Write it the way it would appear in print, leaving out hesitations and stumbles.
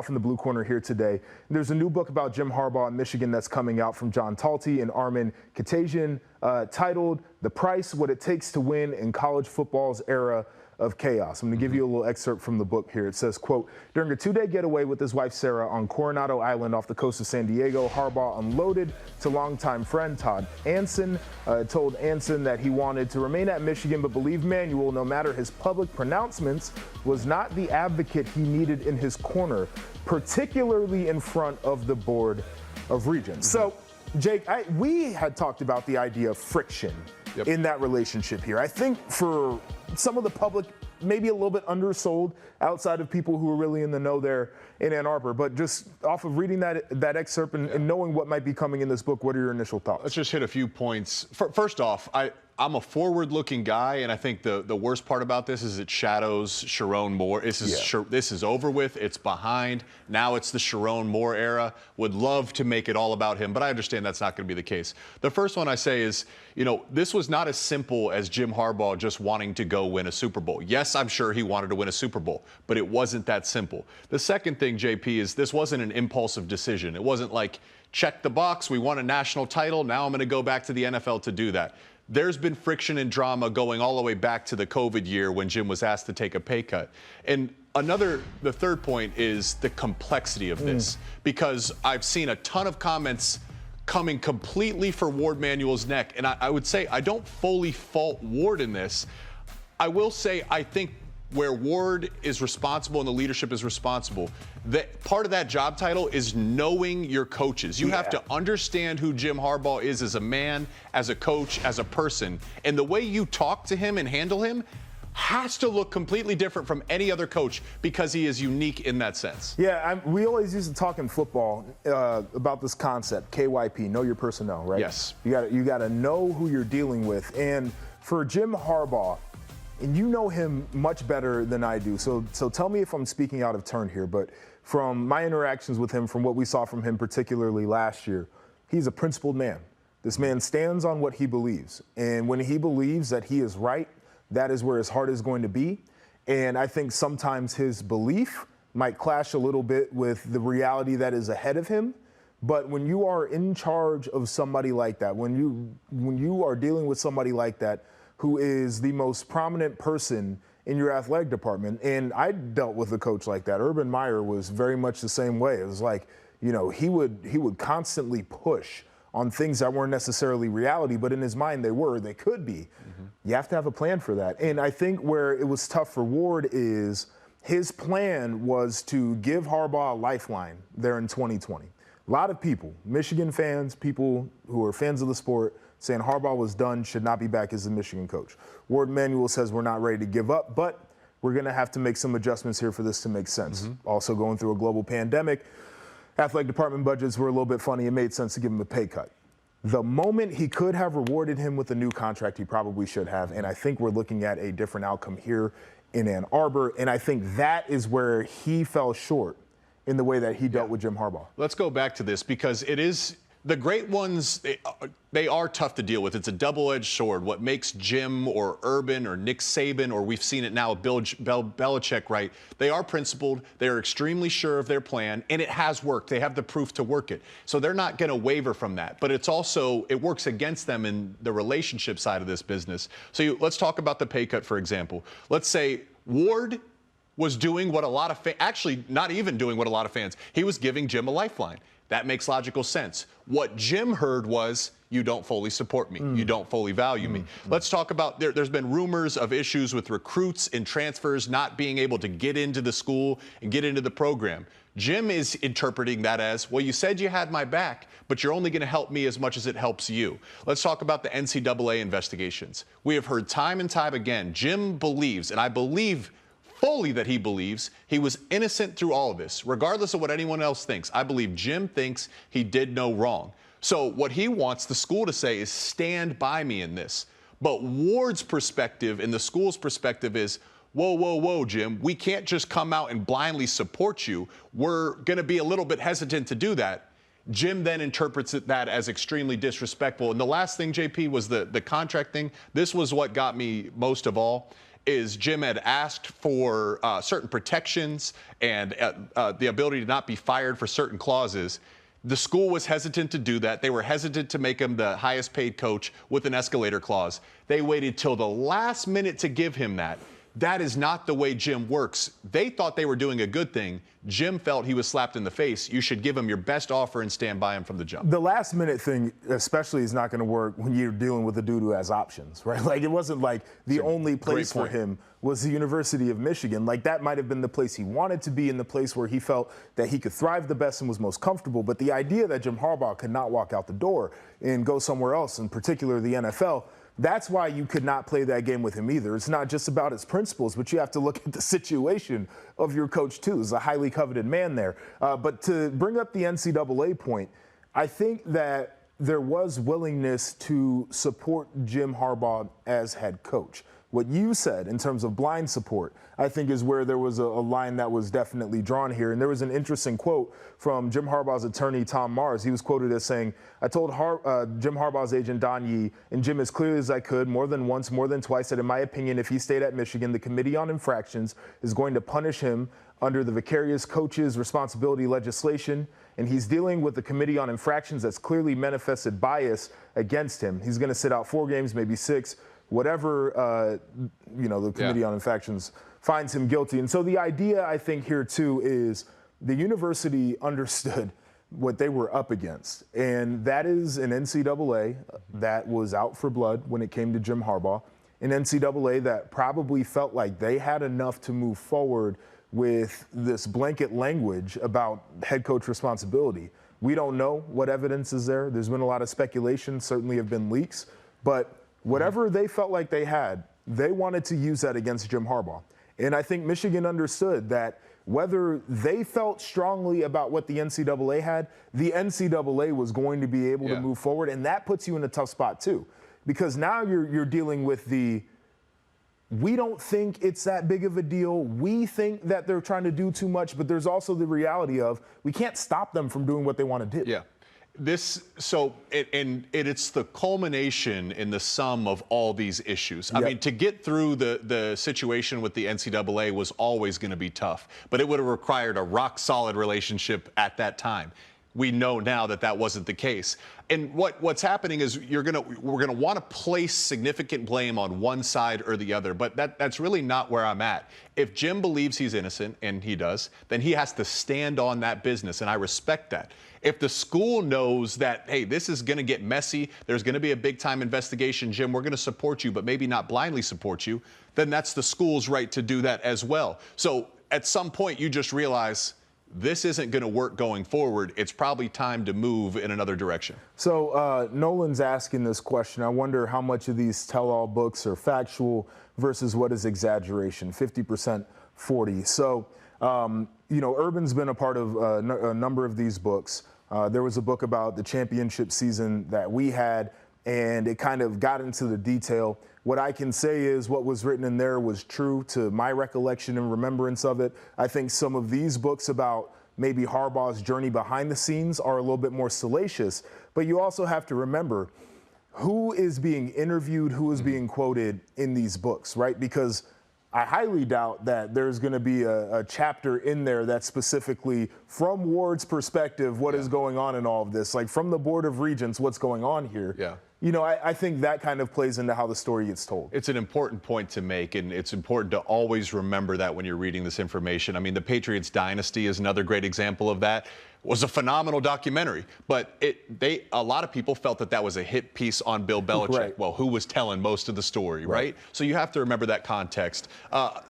From the blue corner here today. There's a new book about Jim Harbaugh in Michigan that's coming out from John Talty and Armin Katajian titled The Price, What It Takes to Win in College Football's Era of Chaos. I'm going to give you a little excerpt from the book here. It says, quote, during a two-day getaway with his wife Sarah on Coronado Island off the coast of San Diego, Harbaugh unloaded to longtime friend Todd Anson, told Anson that he wanted to remain at Michigan but believed Manuel, no matter his public pronouncements, was not the advocate he needed in his corner, particularly in front of the Board of Regents. So, Jake, we had talked about the idea of friction in that relationship here. I think for some of the public, maybe a little bit undersold outside of people who are really in the know there in Ann Arbor. But just off of reading that excerpt and knowing what might be coming in this book, what are your initial thoughts? Let's just hit a few points. First off, I'm a forward-looking guy, and I think the worst part about this is it shadows Sharon Moore. This is over with. It's behind. Now it's the Sharon Moore era. Would love to make it all about him, but I understand that's not going to be the case. The first one I say is, this was not as simple as Jim Harbaugh just wanting to go win a Super Bowl. Yes, I'm sure he wanted to win a Super Bowl, but it wasn't that simple. The second thing, JP, is this wasn't an impulsive decision. It wasn't like, check the box, we won a national title, now I'm going to go back to the NFL to do that. There's been friction and drama going all the way back to the COVID year when Jim was asked to take a pay cut. And the third point is the complexity of this, because I've seen a ton of comments coming completely for Warde Manuel's neck. And I would say I don't fully fault Warde in this. I will say I think where Warde is responsible and the leadership is responsible, that part of that job title is knowing your coaches. You have to understand who Jim Harbaugh is as a man, as a coach, as a person. And the way you talk to him and handle him has to look completely different from any other coach because he is unique in that sense. Yeah, we always used to talk in football about this concept, KYP, know your personnel, right? Yes. You got to know who you're dealing with. And for Jim Harbaugh, and you know him much better than I do, so tell me if I'm speaking out of turn here, but from my interactions with him, from what we saw from him particularly last year, he's a principled man. This man stands on what he believes, and when he believes that he is right, that is where his heart is going to be. And I think sometimes his belief might clash a little bit with the reality that is ahead of him. But when you are in charge of somebody like that, when you are dealing with somebody like that, who is the most prominent person in your athletic department. And I dealt with a coach like that. Urban Meyer was very much the same way. It was like, he would constantly push on things that weren't necessarily reality, but in his mind they could be. You have to have a plan for that. And I think where it was tough for Warde is his plan was to give Harbaugh a lifeline there in 2020. A lot of people, Michigan fans, people who are fans of the sport, saying Harbaugh was done, should not be back as the Michigan coach. Warde Manuel says we're not ready to give up, but we're going to have to make some adjustments here for this to make sense. Also going through a global pandemic, athletic department budgets were a little bit funny. It made sense to give him a pay cut. The moment he could have rewarded him with a new contract, he probably should have, and I think we're looking at a different outcome here in Ann Arbor, and I think that is where he fell short in the way that he dealt with Jim Harbaugh. Let's go back to this because it is the great ones, they are tough to deal with. It's a double-edged sword. What makes Jim or Urban or Nick Saban, or we've seen it now with Bill Belichick, right? They are principled. They are extremely sure of their plan, and it has worked. They have the proof to work it. So they're not going to waver from that. But it's also, it works against them in the relationship side of this business. So let's talk about the pay cut, for example. Let's say Warde was doing what a lot of actually not even doing what a lot of fans. He was giving Jim a lifeline. That makes logical sense. What Jim heard was, you don't fully support me. You don't fully value me. Let's talk about, there's been rumors of issues with recruits and transfers not being able to get into the school and get into the program. Jim is interpreting that as, well, you said you had my back, but you're only going to help me as much as it helps you. Let's talk about the NCAA investigations. We have heard time and time again, Jim believes, and I believe fully that he believes he was innocent through all of this, regardless of what anyone else thinks. I believe Jim thinks he did no wrong. So what he wants the school to say is stand by me in this. But Warde's perspective and the school's perspective is, whoa, whoa, whoa, Jim, we can't just come out and blindly support you. We're going to be a little bit hesitant to do that. Jim then interprets that as extremely disrespectful. And the last thing, JP, was the contract thing. This was what got me most of all. is Jim had asked for certain protections and the ability to not be fired for certain clauses. The school was hesitant to do that. They were hesitant to make him the highest paid coach with an escalator clause. They waited till the last minute to give him that. That is not the way Jim works. They thought they were doing a good thing. Jim felt he was slapped in the face. You should give him your best offer and stand by him from the jump. The last minute thing especially is not going to work when you're dealing with a dude who has options, right? Like, it wasn't like the only place for him was the University of Michigan. Like, that might have been the place he wanted to be and the place where he felt that he could thrive the best and was most comfortable. But the idea that Jim Harbaugh could not walk out the door and go somewhere else, in particular the NFL, that's why you could not play that game with him either. It's not just about his principles, but you have to look at the situation of your coach too. He's a highly coveted man there. But to bring up the NCAA point, I think that there was willingness to support Jim Harbaugh as head coach. What you said in terms of blind support, I think, is where there was a line that was definitely drawn here. And there was an interesting quote from Jim Harbaugh's attorney, Tom Mars. He was quoted as saying, "I told Jim Harbaugh's agent, Don Yee, and Jim as clearly as I could, more than once, more than twice, that in my opinion, if he stayed at Michigan, the Committee on Infractions is going to punish him under the vicarious coaches responsibility legislation, and he's dealing with the Committee on Infractions that's clearly manifested bias against him. He's going to sit out 4 games, maybe 6, whatever, the Committee on Infractions finds him guilty." And so the idea, I think, here too is the university understood what they were up against, and that is an NCAA that was out for blood when it came to Jim Harbaugh, an NCAA that probably felt like they had enough to move forward with this blanket language about head coach responsibility. We don't know what evidence is there. There's been a lot of speculation, certainly have been leaks, but whatever they felt like they had, they wanted to use that against Jim Harbaugh. And I think Michigan understood that whether they felt strongly about what the NCAA had, the NCAA was going to be able to move forward. And that puts you in a tough spot too, because now you're dealing with we don't think it's that big of a deal. We think that they're trying to do too much, but there's also the reality of we can't stop them from doing what they want to do. Yeah. It's the culmination in the sum of all these issues. I mean, to get through the situation with the NCAA was always going to be tough, but it would have required a rock solid relationship at that time. We know now that that wasn't the case. And what's happening is we're gonna want to place significant blame on one side or the other, but that's really not where I'm at. If Jim believes he's innocent, and he does, then he has to stand on that business, and I respect that. If the school knows that, hey, this is going to get messy, there's going to be a big-time investigation, Jim, we're going to support you, but maybe not blindly support you, then that's the school's right to do that as well. So at some point, you just realize this isn't going to work going forward. It's probably time to move in another direction. So Nolan's asking this question. I wonder how much of these tell-all books are factual versus what is exaggeration, 50%, 40%. So, Urban's been a part of a number of these books. There was a book about the championship season that we had, and it kind of got into the detail. What I can say is what was written in there was true to my recollection and remembrance of it. I think some of these books about maybe Harbaugh's journey behind the scenes are a little bit more salacious, but you also have to remember who is being interviewed, who is being quoted in these books, right? Because I highly doubt that there's going to be a chapter in there that's specifically from Warde's perspective, what is going on in all of this, like from the Board of Regents, what's going on here. Yeah. I think that kind of plays into how the story gets told. It's an important point to make, and it's important to always remember that when you're reading this information. I mean, the Patriots dynasty is another great example of that. It was a phenomenal documentary, but a lot of people felt that was a hit piece on Bill Belichick. Right. Well, who was telling most of the story, right? So you have to remember that context.